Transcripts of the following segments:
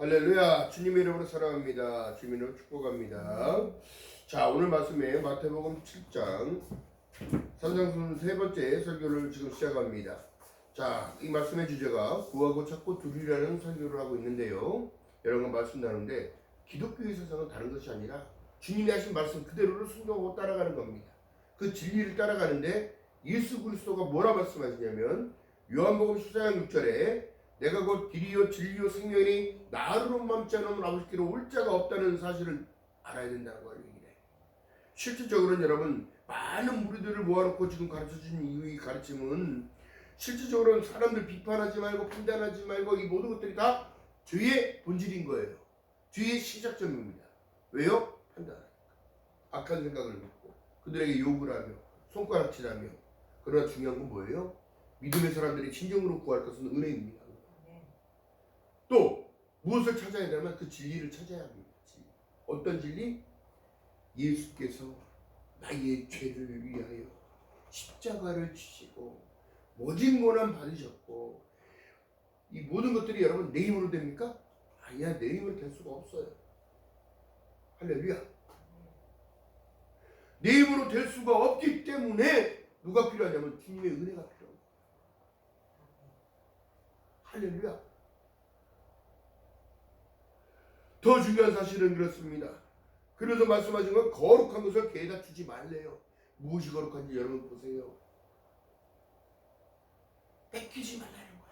할렐루야. 주님의 이름으로 사랑합니다. 주님으로 축복합니다. 자, 오늘 말씀에 마태복음 7장 3장순 세 번째 설교를 지금 시작합니다. 자, 이 말씀의 주제가 구하고 찾고 두리라는 설교를 하고 있는데요. 여러분과 말씀 나누는데 기독교의 세상은 다른 것이 아니라 주님이 하신 말씀 그대로를 순종하고 따라가는 겁니다. 그 진리를 따라가는데 예수 그리스도가 뭐라 말씀하시냐면 요한복음 14장 6절에 내가 곧 길이요 진리요 생명이니 나로 맘지 않으면 아버지께로 올 자가 없다는 사실을 알아야 된다는 걸 얘기해. 실질적으로는 여러분 많은 무리들을 모아놓고 지금 가르쳐주는 이 가르침은 실질적으로는 사람들 비판하지 말고 판단하지 말고 이 모든 것들이 다 죄의 본질인 거예요. 죄의 시작점입니다. 왜요? 판단하니까. 악한 생각을 믿고 그들에게 욕을 하며 손가락질하며. 그러나 중요한 건 뭐예요? 믿음의 사람들이 진정으로 구할 것은 은혜입니다. 또 무엇을 찾아야 되냐면 그 진리를 찾아야 합니다. 어떤 진리? 예수께서 나의 죄를 위하여 십자가를 지시고 모진 고난 받으셨고 이 모든 것들이 여러분 내 힘으로 됩니까? 아니야, 내 힘으로 될 수가 없어요. 할렐루야. 내 힘으로 될 수가 없기 때문에 누가 필요하냐면 주님의 은혜가 필요합니다. 할렐루야. 더 중요한 사실은 그렇습니다. 그래서 말씀하신 건 거룩한 것을 개에다 주지 말래요. 무엇이 거룩한지 여러분 보세요. 뺏기지 말라는 거야.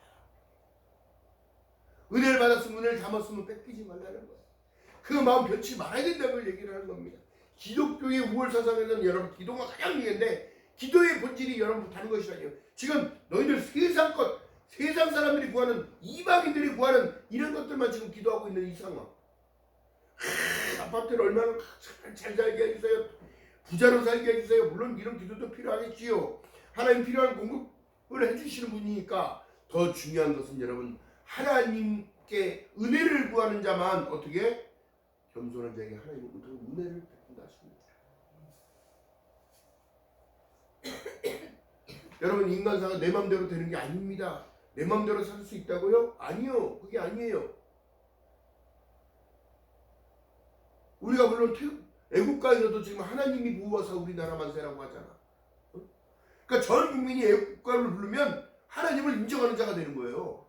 은혜를 받았으면 은혜를 담았으면 뺏기지 말라는 거야. 그 마음 변치 말아야 된다는 걸 얘기를 하는 겁니다. 기독교의 우월사상에서는 여러분 기도가 가장 중요한데 기도의 본질이 여러분 다른 것이 아니에요. 지금 너희들 세상 것, 세상 사람들이 구하는, 이방인들이 구하는 이런 것들만 지금 기도하고 있는 이 상황. 아파트를 얼마나 잘 살게 해주세요. 부자로 살게 해주세요. 물론 이런 기도도 필요하겠지요. 하나님 필요한 공급을 해주시는 분이니까 더 중요한 것은 여러분 하나님께 은혜를 구하는 자만 어떻게? 겸손한 자에게 하나님은 은혜를 베푼다 하십니다. 여러분 인간사가 내 맘대로 되는 게 아닙니다. 내 맘대로 살 수 있다고요? 아니요. 그게 아니에요. 우리가 물론 애국가에서도 지금 하나님이 보호하사 우리나라 만세라고 하잖아. 그러니까 전 국민이 애국가를 부르면 하나님을 인정하는 자가 되는 거예요.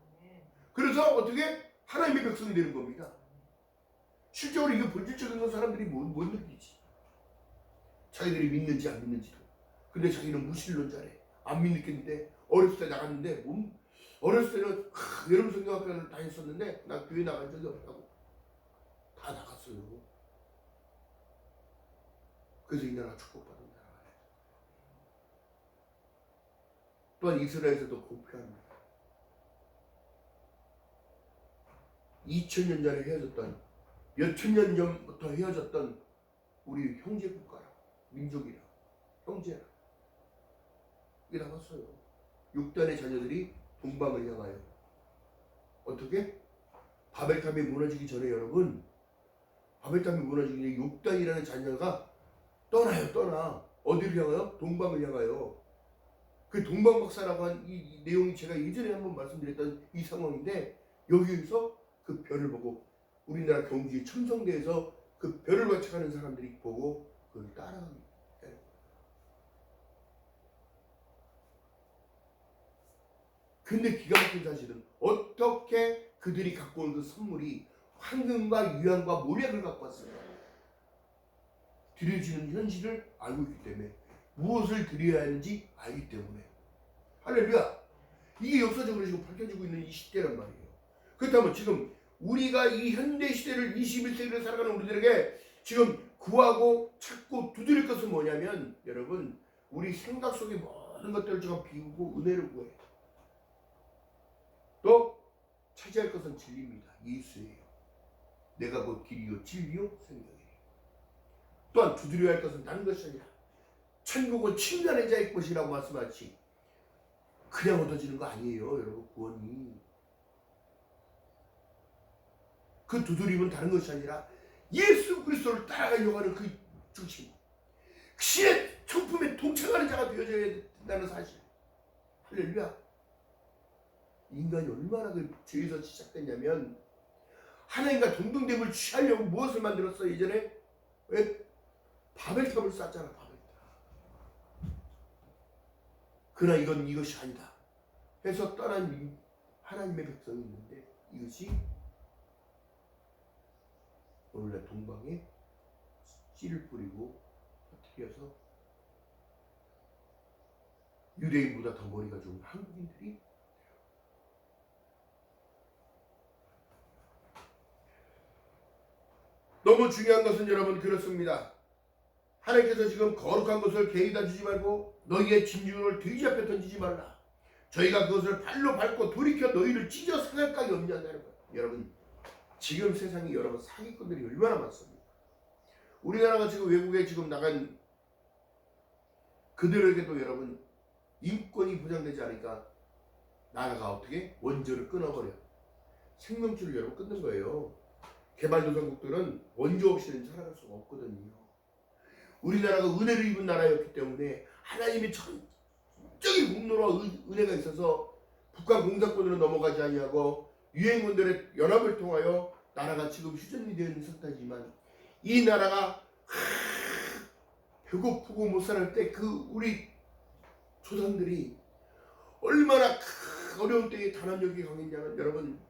그래서 어떻게? 하나님의 백성이 되는 겁니다. 실제로 이게 본질적인 건 사람들이 못 느끼지. 자기들이 믿는지 안 믿는지도. 근데 자기는 무신론자래. 안 믿겠는데 어렸을 때 나갔는데 어렸을 때는 여러분 성경학교를 다녔었는데 나 교회 나간 적이 없다고. 다 나갔어요. 그래서 이 나라가 축복받은 나라예요. 또한 이스라엘에서도 공표합니다. 2000년 전에 헤어졌던, 몇천 년 전부터 헤어졌던 우리 형제 국가라, 민족이라, 형제라. 이게 나왔어요. 6단의 자녀들이 동방을 향하여 어떻게? 바벨탑이 무너지기 전에 여러분, 바벨탑이 무너지기 전에 6단이라는 자녀가 떠나. 어디를 향하여? 동방을 향하여. 그 동방박사라고 한 이 내용이 제가 예전에 한번 말씀드렸던 이 상황인데 여기에서 그 별을 보고 우리나라 경주의 첨성대에서 그 별을 관측하는 사람들이 보고 그걸 따라갑니다. 근데 기가 막힌 사실은 어떻게 그들이 갖고 온 그 선물이 황금과 유향과 모략을 갖고 왔을까? 드려지는 현실을 알고 있기 때문에 무엇을 드려야 하는지 알기 때문에 할렐루야. 이게 역사적으로 지금 밝혀지고 있는 이 시대란 말이에요. 그렇다면 지금 우리가 이 현대 시대를 21세기를 살아가는 우리들에게 지금 구하고 찾고 두드릴 것은 뭐냐면 여러분 우리 생각 속의 모든 것들을 제가 비우고 은혜를 구해요. 또 차지할 것은 진리입니다. 예수예요. 내가 곧 길이요 진리요 생명이에요. 또한 두드려야 할 것은 다른 것이 아니라 천국은 친간의 자의 것이라고 말씀하지 그냥 얻어지는 거 아니에요. 여러분 구원이 그 두드림은 다른 것이 아니라 예수 그리스도를 따라가려고 하는 그 중심, 신의 성품에 동참하는 자가 되어져야 된다는 사실. 할렐루야. 인간이 얼마나 그 죄에서 시작됐냐면 하나님과 동등됨을 취하려고 무엇을 만들었어? 예전에 왜 바벨탑을 쌓잖아. 바벨탑. 그러나 이건 이것이 아니다 해서 떠난 하나님의 백성이 있는데, 이것이 오늘날 동방에 씨를 뿌리고 터뜨려서 유대인보다 더 머리가 좋은 한국인들이, 너무 중요한 것은 여러분 그렇습니다. 하나님께서 지금 거룩한 것을 개의다 주지 말고 너희의 진중을 돼지 앞에 던지지 말라. 저희가 그것을 발로 밟고 돌이켜 너희를 찢어 상할 각이 없냐는 거예요. 여러분 지금 세상에 여러분 사기꾼들이 얼마나 많습니까? 우리나라가 지금 외국에 지금 나간 그들에게도 여러분 인권이 보장되지 않으니까 나라가 어떻게 원조를 끊어버려. 생명줄을 여러분 끊는 거예요. 개발도상국들은 원조 없이는 살아갈 수가 없거든요. 우리나라가 은혜를 입은 나라였기 때문에 하나님의 전적인 공로와 은혜가 있어서 북한 공산권으로 넘어가지 아니하고 유엔군들의 연합을 통하여 나라가 지금 휴전이 되어 있는 상태지만, 이 나라가 배고프고 못 살을 때 그 우리 조상들이 얼마나 어려운 때에 단합력이 강했냐면, 여러분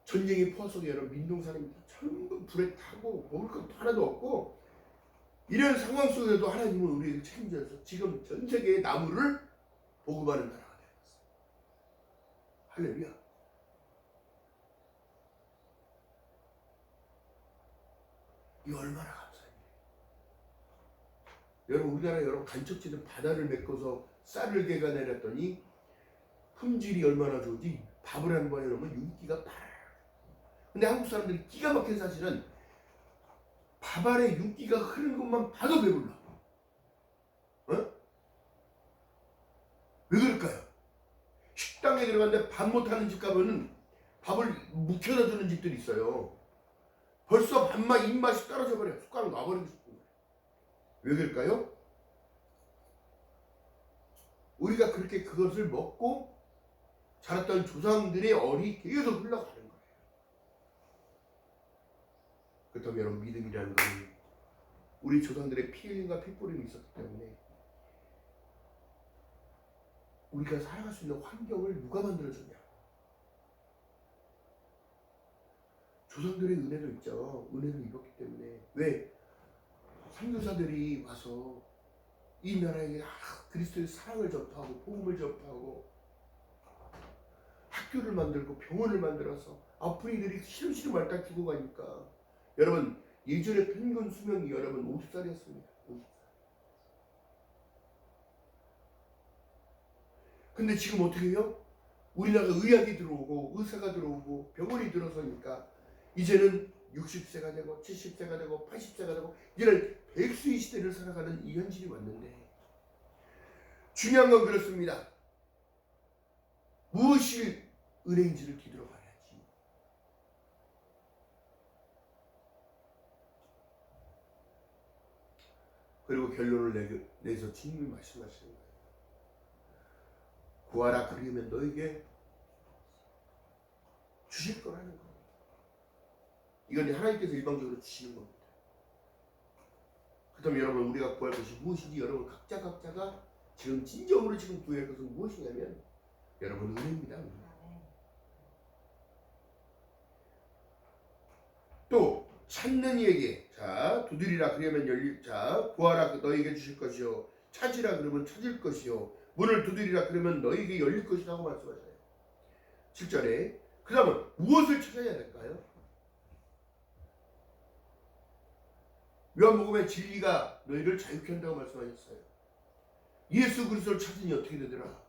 전쟁의 포화 속에 여러분 민둥사람입니다. 전부 불에 타고 먹을 것도 하나도 없고, 이런 상황 속에도 하나님은 우리를 책임져서 지금 전 세계의 나무를 보급하는 나라가 되었어요. 할렐루야. 이거 얼마나 감사해요. 여러분 우리나라 여러분 간척지는 바다를 메꿔서 쌀을 개가 내렸더니 품질이 얼마나 좋은지 밥을 한 번에 넣으면 윤기가 파라. 근데 한국 사람들이 기가 막힌 사실은 밥 안에 윤기가 흐르는 것만 봐도 배불러. 어? 왜 그럴까요? 식당에 들어갔는데 밥 못하는 집 가면은 밥을 묵혀다 주는 집들이 있어요. 벌써 밥맛 입맛이 떨어져 버려. 숟가락 놔버리고 싶은 거예요. 왜 그럴까요? 우리가 그렇게 그것을 먹고 자랐던 조상들의 얼이 계속 흘러가는 거예요. 그렇다면 여러분 믿음이라는 것은 우리 조상들의 피 흘림과 핏뿌림이 있었기 때문에 우리가 살아갈 수 있는 환경을 누가 만들어줬냐? 조상들의 은혜도 있죠. 은혜를 입었기 때문에. 왜? 선교사들이 와서 이 나라에게 그리스도의 사랑을 전파하고 복음을 전파하고 학교를 만들고 병원을 만들어서 아프리들이 시름시름 말딱 죽어가니까, 여러분 예전에 평균 수명이 여러분 50살이었습니다. 50살. 근데 지금 어떻게 해요? 우리나라가 의학이 들어오고 의사가 들어오고 병원이 들어서니까 이제는 60세가 되고 70세가 되고 80세가 되고 이런 백수의 시대를 살아가는 이 현실이 왔는데, 중요한 건 그렇습니다. 무엇이 은혜인지를 뒤돌아 봐야지. 그리고 결론을 내서 주님이 말씀하시는 거예요. 구하라 그리면 너에게 주실 거라는 거예요. 이건 하나님께서 일방적으로 주시는 겁니다. 그렇다면 여러분 우리가 구할 것이 무엇인지 여러분 각자가 지금 진정으로 지금 구할 것은 무엇이냐면 여러분 은혜입니다. 또 찾는 이에게 자 두드리라 그러면 열릴, 자 구하라 너에게 주실 것이요 찾으라 그러면 찾을 것이요 문을 두드리라 그러면 너에게 열릴 것이라고 말씀하셔요. 7절에 그 다음은 무엇을 찾아야 될까요? 요한복음에 진리가 너희를 자유케 한다고 말씀하셨어요. 예수 그리스도를 찾으니 어떻게 되더라?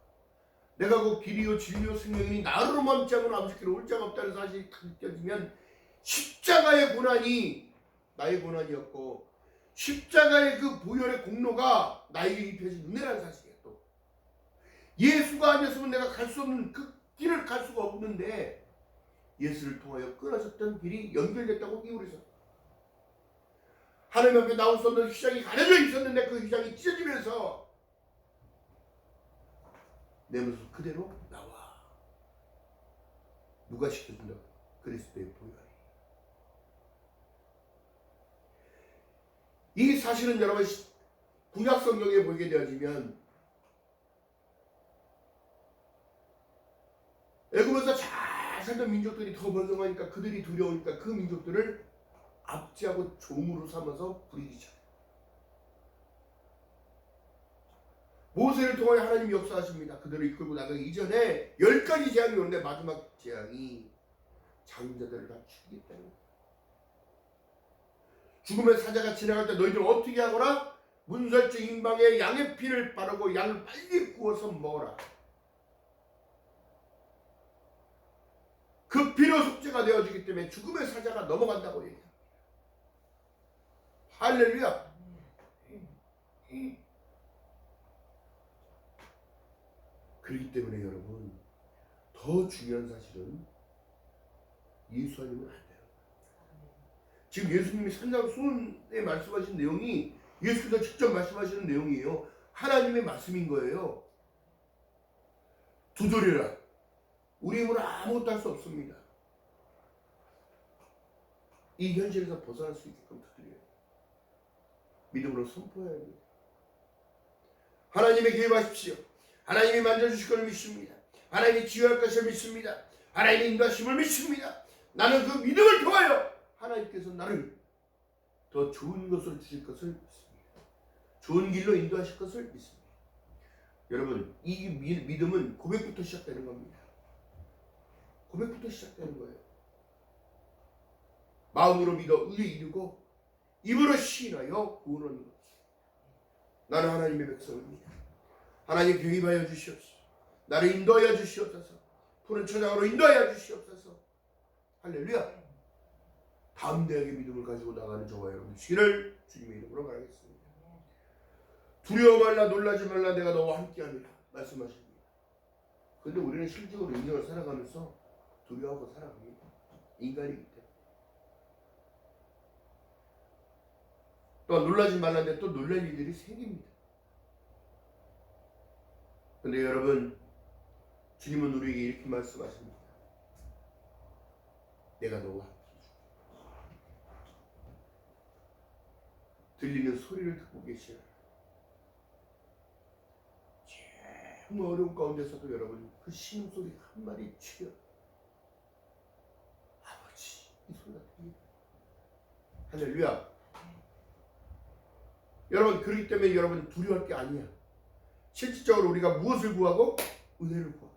내가 곧 길이요 진리요 생명이니 나로 멈지 않고는 아버지께로 올 자가 없다는 사실이 느껴지면 십자가의 고난이 나의 고난이었고 십자가의 그 보혈의 공로가 나에게 입혀진 은혜라는 사실이에요. 또 예수가 아니었으면 내가 갈 수 없는 그 길을 갈 수가 없는데 예수를 통하여 끊어졌던 길이 연결됐다고 끼우리서 하나님 앞에 나올 수 없는 휘장이 가려져 있었는데 그 휘장이 찢어지면서 내 모습 그대로 나와. 누가 시켜준다? 그리스도의 보혈이. 이 사실은 여러분 구약 성경에 보게 되어지면 애굽에서 잘 살던 민족들이 더 번성하니까 그들이 두려우니까 그 민족들을 압제하고 종으로 삼아서 부리기 시작해요. 모세를 통하여 하나님이 역사하십니다. 그들을 이끌고 나가기 이전에 10가지 재앙이 오는데 마지막 재앙이 장자들을 다 죽이겠다는 거예요. 죽음의 사자가 지나갈 때 너희들 어떻게 하거라? 문설주 임방에 양의 피를 바르고 양을 빨리 구워서 먹어라. 그 피로 속죄가 되어지기 때문에 죽음의 사자가 넘어간다고 얘기합니다. 할렐루야. 그렇기 때문에 여러분 더 중요한 사실은 예수 아니면 안 돼요. 지금 예수님이 산상수훈에 말씀하신 내용이 예수께서 직접 말씀하시는 내용이에요. 하나님의 말씀인 거예요. 두드려라. 우리 힘으로 아무것도 할 수 없습니다. 이 현실에서 벗어날 수 있게끔 두드려요. 믿음으로 선포해야 합니다. 하나님의 개입하십시오. 하나님이 만져주실 걸 믿습니다. 하나님이 치유할 것을 믿습니다. 하나님의 인도하심을 믿습니다. 나는 그 믿음을 통하여 하나님께서 나를 더 좋은 것을 주실 것을 믿습니다. 좋은 길로 인도하실 것을 믿습니다. 여러분 이 믿음은 고백부터 시작되는 겁니다. 고백부터 시작되는 거예요. 마음으로 믿어 의에 이르고 입으로 시인하여 구원하는 것. 나는 하나님의 백성입니다. 하나님 개입하여 주시옵소서. 나를 인도하여 주시옵소서. 푸른 초장으로 인도하여 주시옵소서. 할렐루야. 담대하게 믿음을 가지고 나가는 저와 여러분 되시기를 주님의 이름으로 바라겠습니다. 두려워 말라 놀라지 말라 내가 너와 함께하리라 말씀하십니다. 그런데 우리는 실질적으로 인생을 살아가면서 두려워하고 살아갑니다. 인간이기 때문에. 또 놀라지 말라는데 또 놀랄 일들이 생깁니다. 그런데 여러분 주님은 우리에게 이렇게 말씀하십니다. 내가 너와 함께 들리는 소리를 듣고 계시라. 정말 어려운 가운데서도 여러분 그 신음소리 한 마리 치려 아버지 이 소리가 들립니다. 할렐루야. 여러분 그렇기 때문에 여러분 두려워할 게 아니야. 실질적으로 우리가 무엇을 구하고? 은혜를 구하고.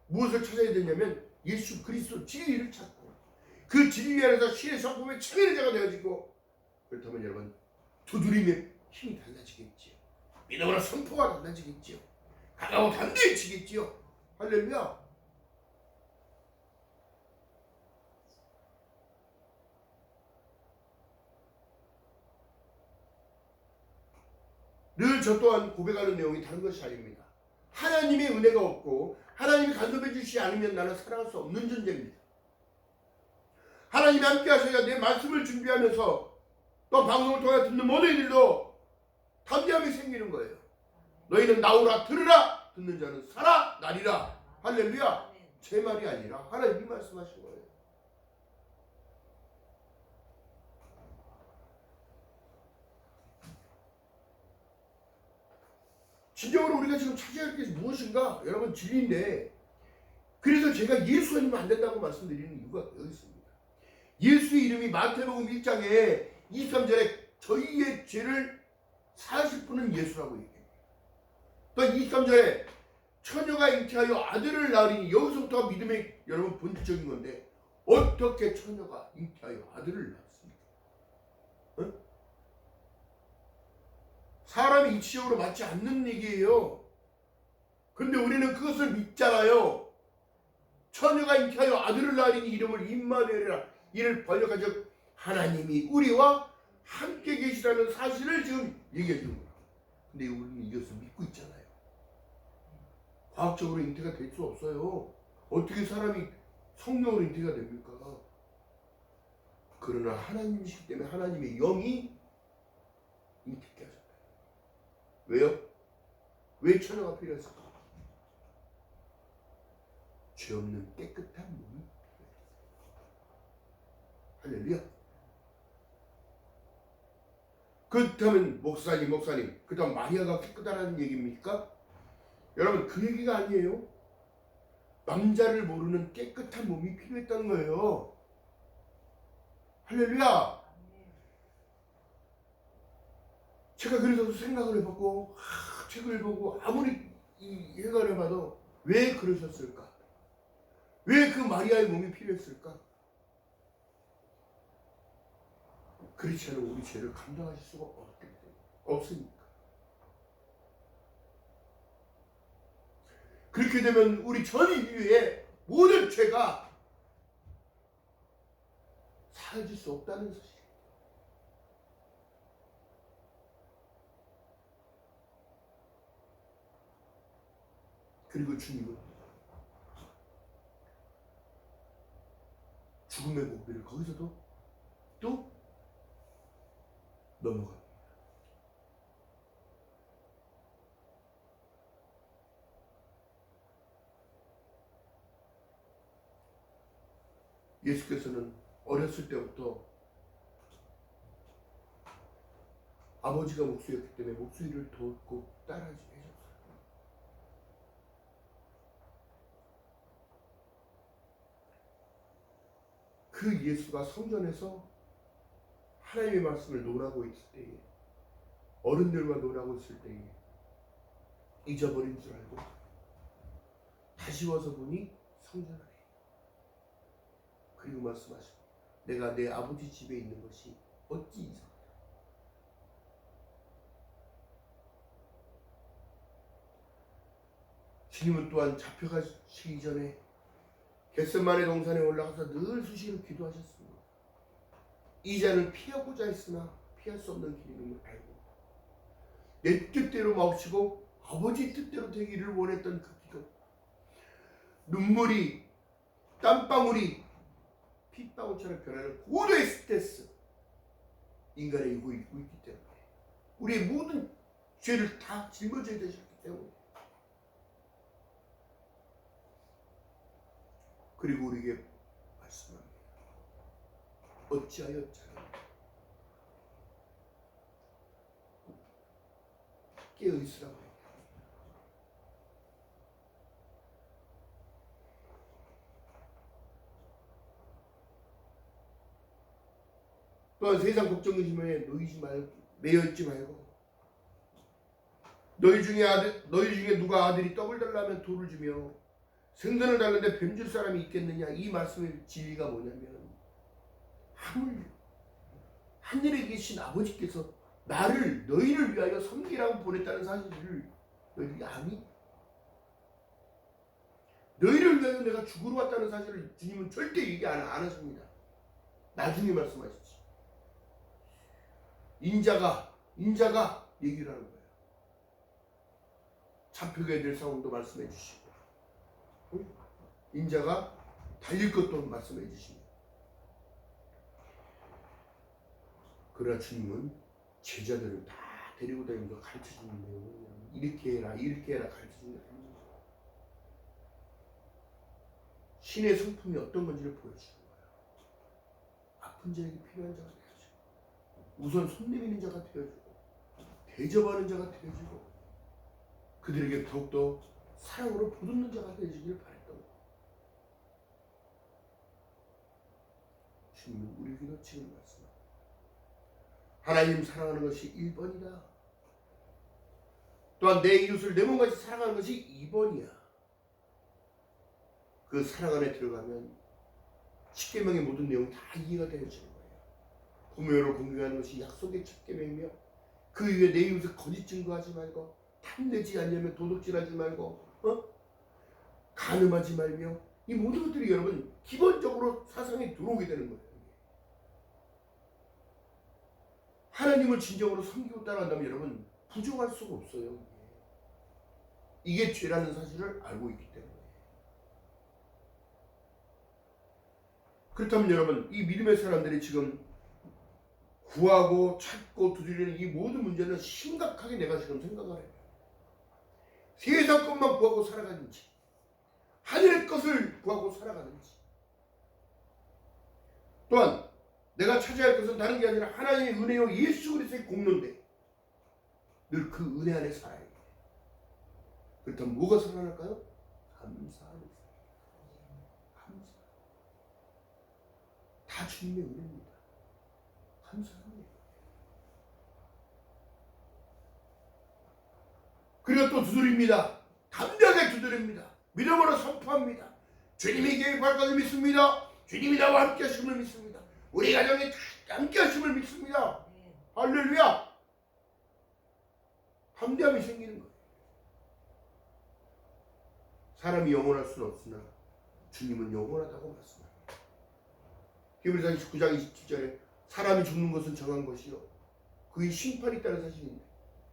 무엇을 찾아야 되냐면 예수 그리스도 진리를 찾고 그 진리 안에서 신의 성품의 참여의 자가 되어지고 그렇다면 여러분 두드림의 힘이 달라지겠지요. 믿음으로 선포가 달라지겠지요. 강하고 담대해지겠지요. 할렐루야. 늘 저 또한 고백하는 내용이 다른 것이 아닙니다. 하나님의 은혜가 없고 하나님이 간섭해 주시지 않으면 나는 살아갈 수 없는 존재입니다. 하나님이 함께 하셔야 내 말씀을 준비하면서 또 방송을 통해 듣는 모든 이들도 담대함이 생기는 거예요. 너희는 나오라 들으라 듣는 자는 살아 나리라. 할렐루야. 제 말이 아니라 하나님이 말씀하신 거예요. 진정으로 우리가 지금 찾아야 할 게 무엇인가? 여러분 진리인데 그래서 제가 예수 아니면 안 된다고 말씀드리는 이유가 여기 있습니다. 예수의 이름이 마태복음 1장에 23절에 저희의 죄를 사하실 분은 예수라고 얘기해요. 또 23절에 처녀가 잉태하여 아들을 낳으리니 여기서부터 믿음의 여러분 본질적인 건데 어떻게 처녀가 잉태하여 아들을 낳았습니까? 어? 사람이 이치적으로 맞지 않는 얘기예요. 근데 우리는 그것을 믿잖아요. 처녀가 잉태하여 아들을 낳으리니 이름을 임마누엘이라. 이를 번역하죠. 하나님이 우리와 함께 계시다는 사실을 지금 얘기해 주는 거예요. 근데 우리는 이것을 믿고 있잖아요. 과학적으로 잉태가 될 수 없어요. 어떻게 사람이 성령으로 잉태가 됩니까? 그러나 하나님이시기 때문에 하나님의 영이 잉태케 하셨다. 왜요? 왜 처녀가 필요했을까? 죄 없는 깨끗한 몸이 할렐루야. 그렇다면 목사님 그다음 마리아가 깨끗하다는 얘기입니까? 여러분 그 얘기가 아니에요. 남자를 모르는 깨끗한 몸이 필요했다는 거예요. 할렐루야. 제가 그래서 생각을 해봤고 책을 보고 아무리 해결을 해봐도 왜 그러셨을까? 왜 그 마리아의 몸이 필요했을까? 그렇지 않으면 우리 죄를 감당하실 수가 없으니까. 그렇게 되면 우리 전 인류의 모든 죄가 사라질 수 없다는 사실. 그리고 주님은 죽음의 고비를 거기서도 또 넘어갑니다. 예수께서는 어렸을 때부터 아버지가 목수였기 때문에 목수일을 돕고 따라주셨어요. 그 예수가 성전에서 하나님의 말씀을 논하고 있을 때에, 어른들과 논하고 있을 때에 잊어버린 줄 알고 다시 와서 보니 성전 안에, 그리고 말씀하시고 내가 내 아버지 집에 있는 것이 어찌 이상하냐. 주님은 또한 잡혀가시기 전에 겟세마네 동산에 올라가서 늘 수시로 기도하셨습니다. 이 잔을 피하고자 했으나 피할 수 없는 길임을 알고 내 뜻대로 마치고 아버지 뜻대로 되기를 원했던 그 기도, 눈물이 땀방울이 핏방울처럼 변하는 고도의 스트레스, 인간의 이고 있기 때문에 우리의 모든 죄를 다 짊어져야 되셨기 때문에, 그리고 우리에게 말씀합니다. 어찌하여 자라 깨어있으라고 합니다. 또한 세상 걱정 의심에 놓이지 말고, 매여있지 말고, 너희 중에 누가 아들이 떡을 달라면 돌을 주며 생선을 달는데 뱀 줄 사람이 있겠느냐. 이 말씀의 진리가 뭐냐면, 하물며 하늘에 계신 아버지께서 나를 너희를 위하여 섬기라고 보냈다는 사실을 너희들이 아니? 너희를 위하여 내가 죽으러 왔다는 사실을 주님은 절대 얘기 안 하십니다. 나중에 말씀하시지. 인자가 얘기를 하는 거예요. 잡히게 될 상황도 말씀해 주시고, 인자가 달릴 것도 말씀해 주십니다. 그러나 주님은 제자들을 다 데리고 다니면서 가르쳐 주는 내용은 이렇게 해라 가르쳐 주는 게 아닙니다. 신의 성품이 어떤 건지를 보여주는 거예요. 아픈 자에게 필요한 자가 되어주고, 우선 손 내미는 자가 되어주고, 대접하는 자가 되어주고, 그들에게 더욱더 사랑으로 보듬는 자가 되어주기를 바랬던 거예요. 주님은 우리에게도 지금 말씀합니다. 하나님 사랑하는 것이 1번이다. 또한 내 이웃을 내 몸같이 사랑하는 것이 2번이야. 그 사랑 안에 들어가면 10계명의 모든 내용이 다 이해가 되어지는 거예요. 부모를 공경하는 것이 약속의 10계명이며, 그 위에 내 이웃을 거짓 증거하지 말고, 탐내지 않으면 도둑질하지 말고, 간음하지 말며, 이 모든 것들이 여러분 기본적으로 사상에 들어오게 되는 거예요. 하나님을 진정으로 섬기고 따라간다면 여러분 부족할 수가 없어요. 이게 죄라는 사실을 알고 있기 때문에. 그렇다면 여러분, 이 믿음의 사람들이 지금 구하고 찾고 두드리는 이 모든 문제는 심각하게 내가 지금 생각을 해요. 세상 것만 구하고 살아가는지, 하늘의 것을 구하고 살아가는지, 또한 내가 찾아야 할 것은 다른 게 아니라 하나님의 은혜요 예수 그리스도의 공로인데 늘 그 은혜 안에 살아야 돼. 그렇다면 뭐가 살아날까요? 감사하는 삶. 감사. 다 주님의 은혜입니다. 감사합니다. 그리고 또 두드립니다. 담대하게 두드립니다. 믿음으로 선포합니다. 주님이 계획할 것을 믿습니다. 주님이 나와 함께 하심을 믿습니다. 우리 가정에 함께 하심을 믿습니다. 할렐루야. 담대함이 생기는 거예요. 사람이 영원할 수는 없으나 주님은 영원하다고 말씀합니다. 히브리서 29장 27절에 사람이 죽는 것은 정한 것이요 그의 심판이 있다는 사실입니다.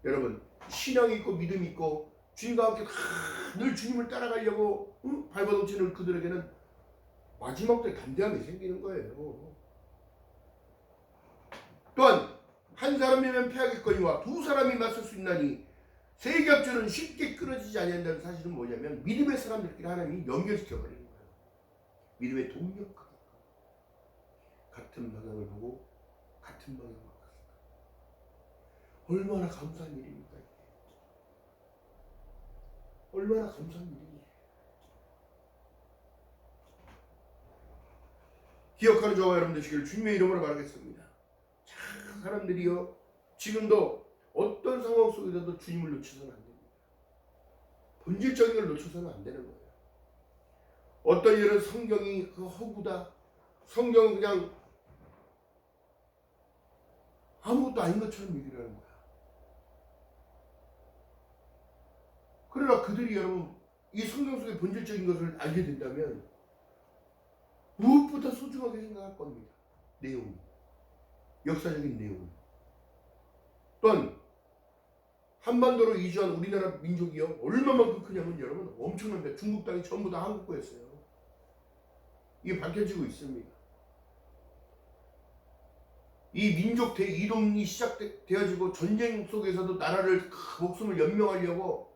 여러분, 신앙이 있고 믿음이 있고 주님과 함께 늘 주님을 따라가려고 발버둥치는 그들에게는 마지막 때 담대함이 생기는 거예요. 또한 한 사람이면 패하겠거니와 두 사람이 맞설 수 있나니 세 겹줄은 쉽게 끊어지지 아니한다는 사실은 뭐냐면 믿음의 사람들끼리 하나님이 연결시켜 버리는 거예요. 믿음의 동력하게 같은 방향을 보고 같은 방향으로 갔습니다. 얼마나 감사한 일입니까? 얼마나 감사한 일이에요. 기억하는 저와 여러분 되시기를 주님의 이름으로 말하겠습니다. 자, 사람들이요 지금도 어떤 상황 속에서도 주님을 놓쳐서는 안 됩니다. 본질적인 걸 놓쳐서는 안 되는 거예요. 어떤 일은 성경이 그 허구다, 성경은 그냥 아무것도 아닌 것처럼 얘기를 하는 거야. 그러나 그들이 여러분 이 성경 속의 본질적인 것을 알게 된다면 무엇보다 소중하게 생각할 겁니다. 내용, 역사적인 내용. 또한 한반도로 이주한 우리나라 민족이요 얼마만큼 크냐면 여러분 엄청납니다. 중국 땅이 전부 다 한국 거였어요. 이게 밝혀지고 있습니다. 이 민족 대이동이 시작되어지고 전쟁 속에서도 나라를 목숨을 연명하려고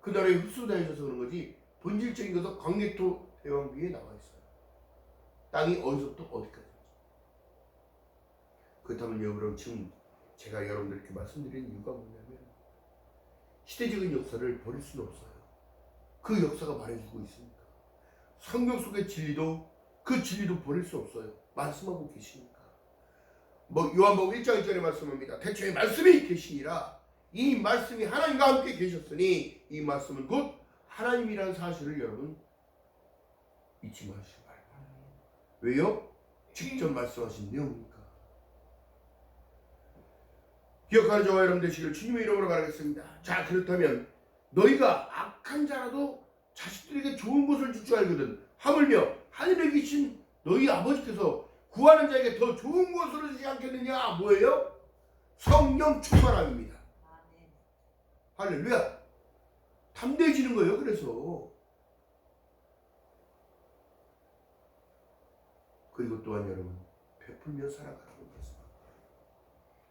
그 나라에 흡수되어져서 그런 거지 본질적인 것은 광개토 대왕비에 나와 있어요. 땅이 어디서부터 어디까지. 그렇다면 여러분 지금 제가 여러분들께 말씀드리는 이유가 뭐냐면 시대적인 역사를 버릴 수는 없어요. 그 역사가 말해주고 있으니까. 성경 속의 진리도 그 진리도 버릴 수 없어요. 말씀하고 계시니까. 요한복음 1장 1절에 말씀합니다. 태초에 말씀이 계시니라. 이 말씀이 하나님과 함께 계셨으니 이 말씀은 곧 하나님이라는 사실을 여러분 잊지 마시기 바랍니다. 왜요? 직접 말씀하신 내용이니까. 기억하는 저와 여러분 되시기를 주님의 이름으로 말하겠습니다. 자, 그렇다면 너희가 악한 자라도 자식들에게 좋은 것을 줄 줄 알거든 하물며 하늘에 계신 너희 아버지께서 구하는 자에게 더 좋은 것을 주지 않겠느냐. 뭐예요? 성령 충만함입니다. 할렐루야. 담대해지는 거예요. 그래서 그리고 또한 여러분 베풀며 살아가라고 말씀합니다.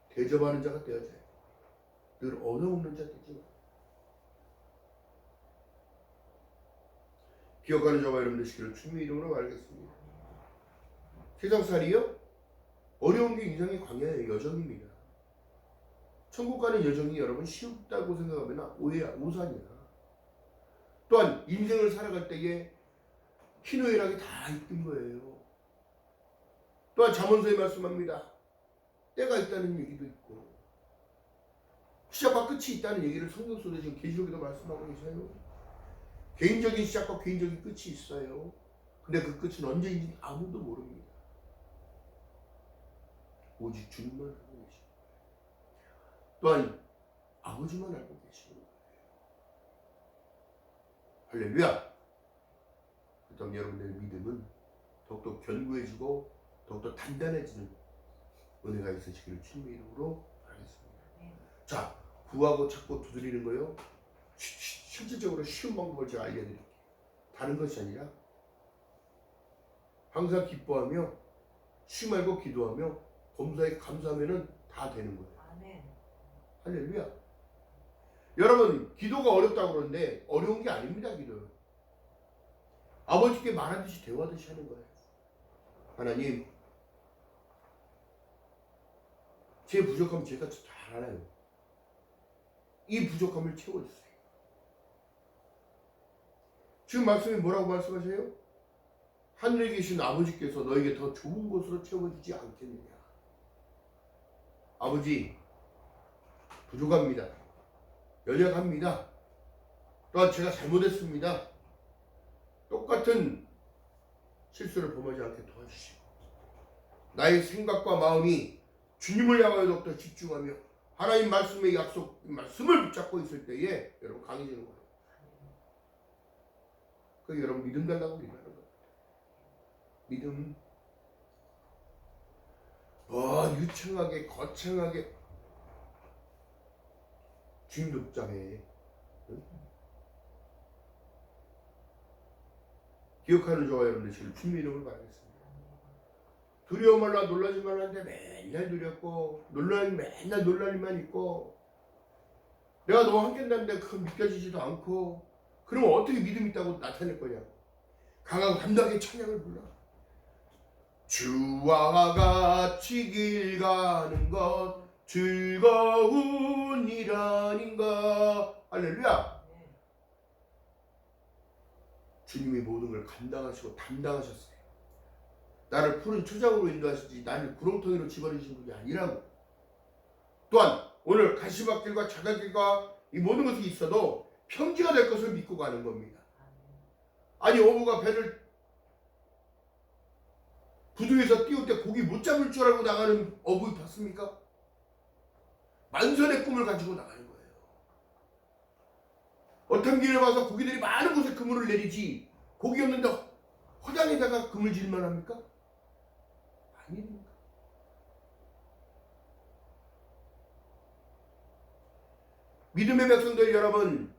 대접하는 자가 되어져야 돼. 늘 얻어먹는 자 되지 마. 기억하는 저와 여러분 되시기를 주님의 이름으로 말하겠습니다. 세상살이요? 어려운 게 인생의 광야의 여정입니다. 천국 가는 여정이 여러분 쉽다고 생각하면 오해야, 오산이야. 또한 인생을 살아갈 때에 희노애락이 다 있던 거예요. 또한 잠언서에 말씀합니다. 때가 있다는 얘기도 있고 시작과 끝이 있다는 얘기를 성경 속에 지금 계시록에도 말씀하고 계세요. 개인적인 시작과 개인적인 끝이 있어요. 근데 그 끝은 언제인지 아무도 모릅니다. 오직 주님만 알고 계십니다. 또한 아버지만 알고 계시는 거예요. 할렐루야. 그렇다면 여러분들의 믿음은 더욱더 견고해지고 더욱더 단단해지는 은혜가 있으시기를 주님의 이름으로 바라겠습니다. 자, 구하고 찾고 두드리는 거요. 실질적으로 쉬운 방법을 제가 알려드릴게요. 다른 것이 아니라 항상 기뻐하며 쉬 말고 기도하며 범사에 감사하면은 다 되는 거예요. 아멘. 할렐루야. 여러분 기도가 어렵다고 그러는데 어려운 게 아닙니다. 기도는 아버지께 말하듯이 대화하듯이 하는 거예요. 하나님, 제 부족함 제가 잘 알아요. 이 부족함을 채워주세요. 지금 말씀이 뭐라고 말씀하세요? 하늘에 계신 아버지께서 너에게 더 좋은 것으로 채워주지 않겠느냐. 아버지, 부족합니다. 연약합니다. 또한 제가 잘못했습니다. 똑같은 실수를 범하지 않게 도와주시고 나의 생각과 마음이 주님을 향하여 더욱더 집중하며 하나님 말씀의 약속, 말씀을 붙잡고 있을 때에 여러분 강해지는 거예요. 그 여러분 믿음 달라고 믿는 거예요. 믿음. 유창하게 거창하게 주님도 복잡해. 기억하는 저와 여러분들 지금 주님의 이름을 받겠습니다. 두려워 말라 놀라지 말라는데 맨날 두렵고 맨날 놀랄 일만 있고 내가 너와 함께 한다는데 그건 믿겨지지도 않고 그러면 어떻게 믿음 있다고 나타낼 거냐. 강하고 담대하게 찬양을 불러. 주와 같이 길 가는 것 즐거운 일 아닌가. 할렐루야. 주님이 모든 걸 감당하시고 담당하셨어요. 나를 푸른 초장으로 인도하시지 나를 구렁텅이로 집어넣으신 분이 아니라고. 또한 오늘 가시밭길과 자갈길과 이 모든 것이 있어도 평지가 될 것을 믿고 가는 겁니다. 아니 어부가 배를 부두에서 띄울 때 고기 못 잡을 줄 알고 나가는 어부 봤습니까? 만선의 꿈을 가지고 나가는 거예요. 어떤 길에 가서 고기들이 많은 곳에 그물을 내리지 고기 없는데 허장에다가 그물 질만 합니까? 아닙니까? 믿음의 백성들 여러분,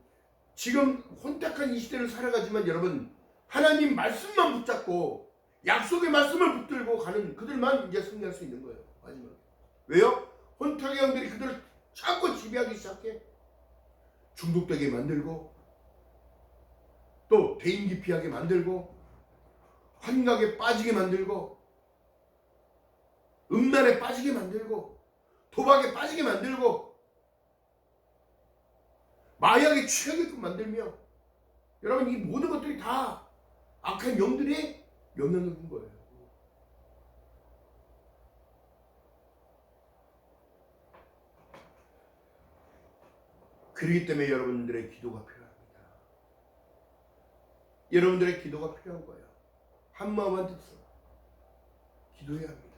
지금 혼탁한 이 시대를 살아가지만 여러분 하나님 말씀만 붙잡고 약속의 말씀을 붙들고 가는 그들만 이제 승리할 수 있는 거예요. 마지막에. 왜요? 혼탁의 영들이 그들을 자꾸 지배하기 시작해. 중독되게 만들고 또 대인기피하게 만들고 환각에 빠지게 만들고 음란에 빠지게 만들고 도박에 빠지게 만들고 마약에 취하게끔 만들며 여러분 이 모든 것들이 다 악한 영들의 영향력인 거예요. 그렇기 때문에 여러분들의 기도가 필요합니다. 여러분들의 기도가 필요한 거예요. 한 마음 한 뜻으로 기도해야 합니다.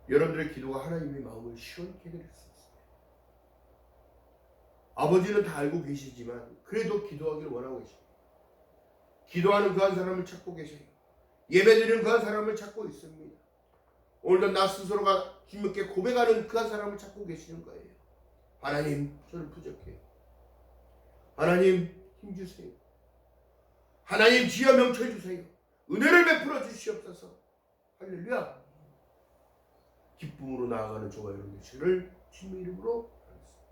여러분들의 기도가 하나님의 마음을 시원케 해드릴 수 있습니다. 아버지는 다 알고 계시지만 그래도 기도하기를 원하고 계십니다. 기도하는 그 한 사람을 찾고 계세요. 예배드리는 그 한 사람을 찾고 있습니다. 오늘도 나 스스로가 주님께 고백하는 그 한 사람을 찾고 계시는 거예요. 하나님, 저를 부족해요. 하나님, 힘주세요. 하나님, 지혜와 명철 주세요. 은혜를 베풀어 주시옵소서. 할렐루야. 기쁨으로 나아가는 저와 여러분의 주를 주님의 이름으로 하겠습니다.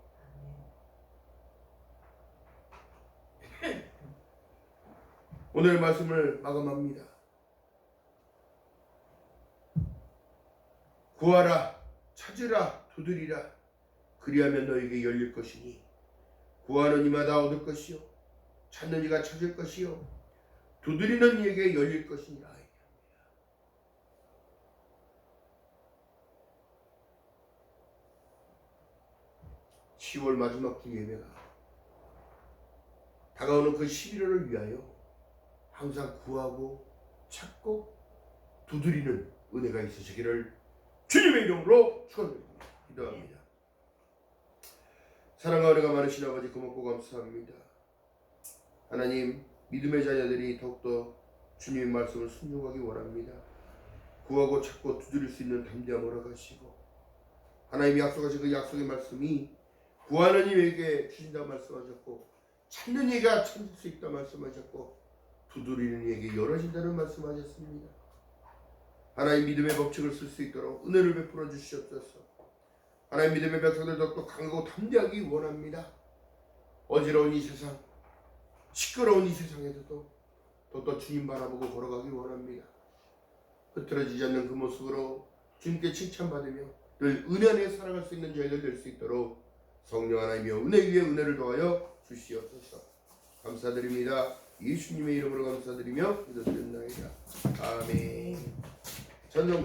오늘 말씀을 마감합니다. 구하라, 찾으라, 두드리라. 그리하면 너에게 열릴 것이니 구하는 이마다 얻을 것이요 찾는 이가 찾을 것이요 두드리는 이에게 열릴 것이니라. 10월 마지막 주 예배가 다가오는 그 11월을 위하여 항상 구하고 찾고 두드리는 은혜가 있으시기를 주님의 이름으로 축원드립니다. 기도합니다. 사랑과 은혜가 많으신 아버지 고맙고 감사합니다. 하나님, 믿음의 자녀들이 더욱더 주님의 말씀을 순종하기 원합니다. 구하고 찾고 두드릴 수 있는 담대함을 허락하시고 하나님이 약속하신 그 약속의 말씀이 구하는 이에게 주신다고 말씀하셨고 찾는 이가 찾을 수 있다 말씀하셨고 두드리는 이에게 열어진다는 말씀하셨습니다. 하나님 믿음의 법칙을 쓸 수 있도록 은혜를 베풀어 주시옵소서. 하나님 믿음의 백성들도 또 강하고 담대하기 원합니다. 어지러운 이 세상, 시끄러운 이 세상에서도 또 주님 바라보고 걸어가기 원합니다. 흐트러지지 않는 그 모습으로 주님께 칭찬받으며 늘 은혜 안에 살아갈 수 있는 저희들 될 수 있도록 성령 하나님이여 은혜 위에 은혜를 더하여 주시옵소서. 감사드립니다. 예수님의 이름으로 감사드리며 기도드렸나이다. 아멘. 전정